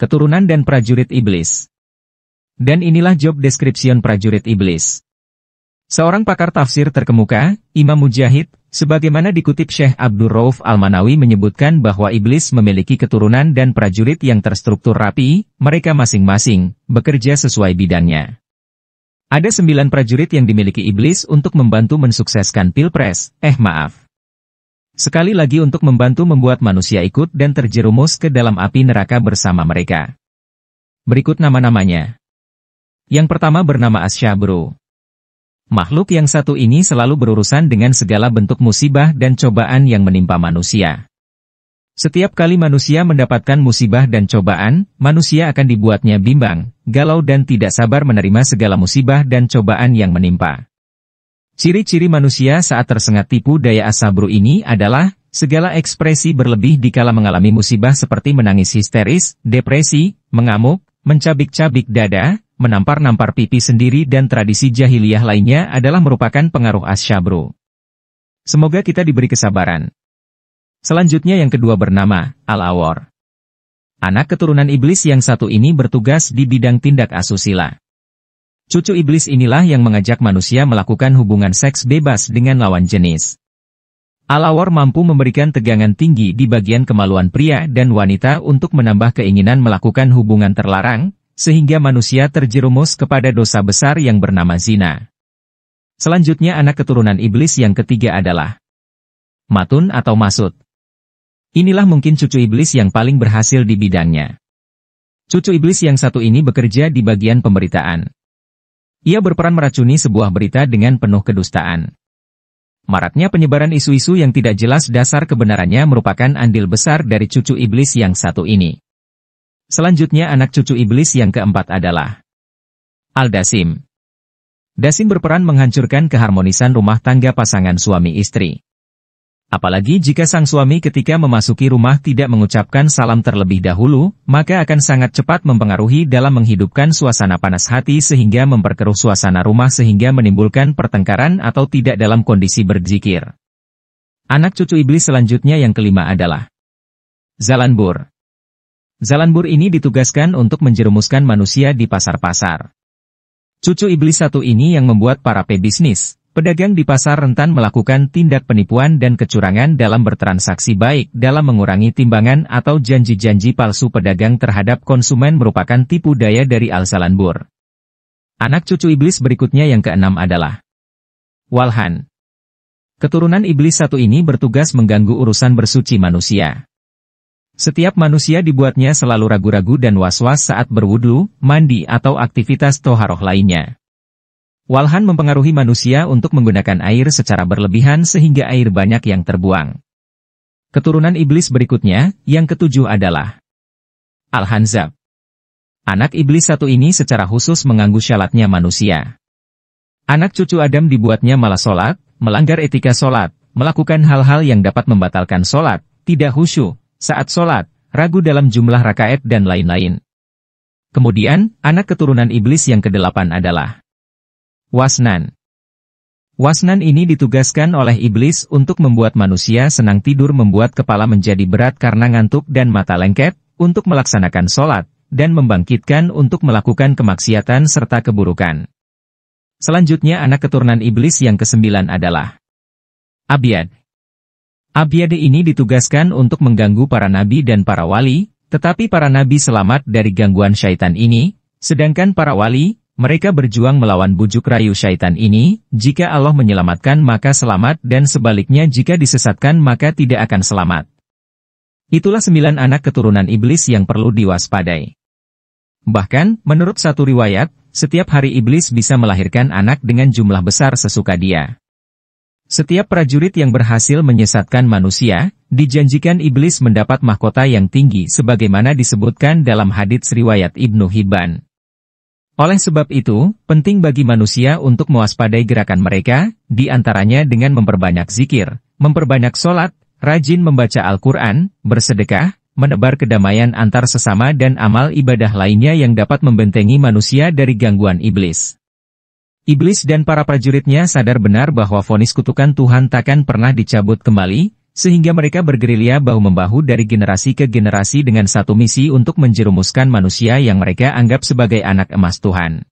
Keturunan dan prajurit iblis. Dan inilah job description prajurit iblis. Seorang pakar tafsir terkemuka, Imam Mujahid, sebagaimana dikutip Syekh Abdul Rauf Al-Manawi menyebutkan bahwa iblis memiliki keturunan dan prajurit yang terstruktur rapi, mereka masing-masing bekerja sesuai bidangnya. Ada 9 prajurit yang dimiliki iblis untuk membantu mensukseskan pilpres, Sekali lagi untuk membantu membuat manusia ikut dan terjerumus ke dalam api neraka bersama mereka. Berikut nama-namanya. Yang pertama bernama Asyabru. Makhluk yang satu ini selalu berurusan dengan segala bentuk musibah dan cobaan yang menimpa manusia. Setiap kali manusia mendapatkan musibah dan cobaan, manusia akan dibuatnya bimbang, galau dan tidak sabar menerima segala musibah dan cobaan yang menimpa. Ciri-ciri manusia saat tersengat tipu daya Asyabru ini adalah, segala ekspresi berlebih dikala mengalami musibah seperti menangis histeris, depresi, mengamuk, mencabik-cabik dada, menampar-nampar pipi sendiri dan tradisi jahiliyah lainnya adalah merupakan pengaruh Asyabru. Semoga kita diberi kesabaran. Selanjutnya yang kedua bernama Al-Awar. Anak keturunan iblis yang satu ini bertugas di bidang tindak asusila. Cucu iblis inilah yang mengajak manusia melakukan hubungan seks bebas dengan lawan jenis. Al-Awar mampu memberikan tegangan tinggi di bagian kemaluan pria dan wanita untuk menambah keinginan melakukan hubungan terlarang, sehingga manusia terjerumus kepada dosa besar yang bernama zina. Selanjutnya anak keturunan iblis yang ketiga adalah Matun atau Masud. Inilah mungkin cucu iblis yang paling berhasil di bidangnya. Cucu iblis yang satu ini bekerja di bagian pemberitaan. Ia berperan meracuni sebuah berita dengan penuh kedustaan. Maraknya penyebaran isu-isu yang tidak jelas dasar kebenarannya merupakan andil besar dari cucu iblis yang satu ini. Selanjutnya anak cucu iblis yang keempat adalah Al-Dasim. Dasim berperan menghancurkan keharmonisan rumah tangga pasangan suami istri. Apalagi jika sang suami ketika memasuki rumah tidak mengucapkan salam terlebih dahulu, maka akan sangat cepat mempengaruhi dalam menghidupkan suasana panas hati sehingga memperkeruh suasana rumah sehingga menimbulkan pertengkaran atau tidak dalam kondisi berzikir. Anak cucu iblis selanjutnya yang kelima adalah Zalanbur. Zalanbur ini ditugaskan untuk menjerumuskan manusia di pasar-pasar. Cucu iblis satu ini yang membuat para pebisnis, pedagang di pasar rentan melakukan tindak penipuan dan kecurangan dalam bertransaksi baik dalam mengurangi timbangan atau janji-janji palsu pedagang terhadap konsumen merupakan tipu daya dari Al-Zalanbur. Anak cucu iblis berikutnya yang keenam adalah Walhan. Keturunan iblis satu ini bertugas mengganggu urusan bersuci manusia. Setiap manusia dibuatnya selalu ragu-ragu dan was-was saat berwudu, mandi atau aktivitas toharoh lainnya. Walhan mempengaruhi manusia untuk menggunakan air secara berlebihan sehingga air banyak yang terbuang. Keturunan iblis berikutnya, yang ketujuh adalah Al-Hanzab. Anak iblis satu ini secara khusus mengganggu syalatnya manusia. Anak cucu Adam dibuatnya malas sholat, melanggar etika sholat, melakukan hal-hal yang dapat membatalkan sholat, tidak khusyuk saat sholat, ragu dalam jumlah rakaat dan lain-lain. Kemudian, anak keturunan iblis yang kedelapan adalah Wasnan. Wasnan ini ditugaskan oleh iblis untuk membuat manusia senang tidur, membuat kepala menjadi berat karena ngantuk dan mata lengket, untuk melaksanakan sholat, dan membangkitkan untuk melakukan kemaksiatan serta keburukan. Selanjutnya anak keturunan iblis yang kesembilan adalah Abyad. Abyad ini ditugaskan untuk mengganggu para nabi dan para wali, tetapi para nabi selamat dari gangguan syaitan ini, sedangkan para wali, mereka berjuang melawan bujuk rayu syaitan ini, jika Allah menyelamatkan maka selamat dan sebaliknya jika disesatkan maka tidak akan selamat. Itulah 9 anak keturunan iblis yang perlu diwaspadai. Bahkan, menurut satu riwayat, setiap hari iblis bisa melahirkan anak dengan jumlah besar sesuka dia. Setiap prajurit yang berhasil menyesatkan manusia, dijanjikan iblis mendapat mahkota yang tinggi sebagaimana disebutkan dalam hadits riwayat Ibnu Hibban. Oleh sebab itu, penting bagi manusia untuk mewaspadai gerakan mereka, di antaranya dengan memperbanyak zikir, memperbanyak sholat, rajin membaca Al-Quran, bersedekah, menebar kedamaian antar sesama dan amal ibadah lainnya yang dapat membentengi manusia dari gangguan iblis. Iblis dan para prajuritnya sadar benar bahwa vonis kutukan Tuhan takkan pernah dicabut kembali, sehingga mereka bergerilya bahu-membahu dari generasi ke generasi dengan satu misi untuk menjerumuskan manusia yang mereka anggap sebagai anak emas Tuhan.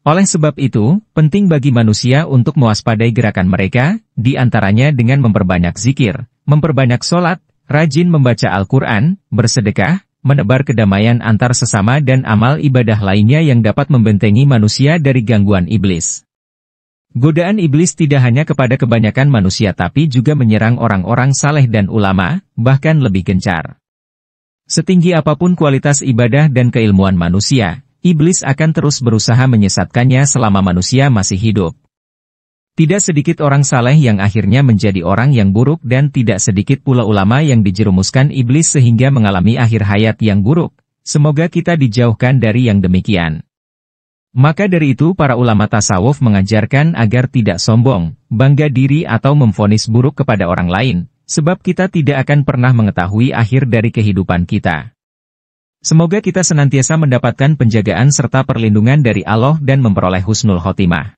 Oleh sebab itu, penting bagi manusia untuk mewaspadai gerakan mereka, di antaranya dengan memperbanyak zikir, memperbanyak sholat, rajin membaca Al-Quran, bersedekah, menebar kedamaian antar sesama dan amal ibadah lainnya yang dapat membentengi manusia dari gangguan iblis. Godaan iblis tidak hanya kepada kebanyakan manusia tapi juga menyerang orang-orang saleh dan ulama, bahkan lebih gencar. Setinggi apapun kualitas ibadah dan keilmuan manusia, iblis akan terus berusaha menyesatkannya selama manusia masih hidup. Tidak sedikit orang saleh yang akhirnya menjadi orang yang buruk dan tidak sedikit pula ulama yang dijerumuskan iblis sehingga mengalami akhir hayat yang buruk. Semoga kita dijauhkan dari yang demikian. Maka dari itu para ulama tasawuf mengajarkan agar tidak sombong, bangga diri atau memvonis buruk kepada orang lain, sebab kita tidak akan pernah mengetahui akhir dari kehidupan kita. Semoga kita senantiasa mendapatkan penjagaan serta perlindungan dari Allah dan memperoleh husnul khotimah.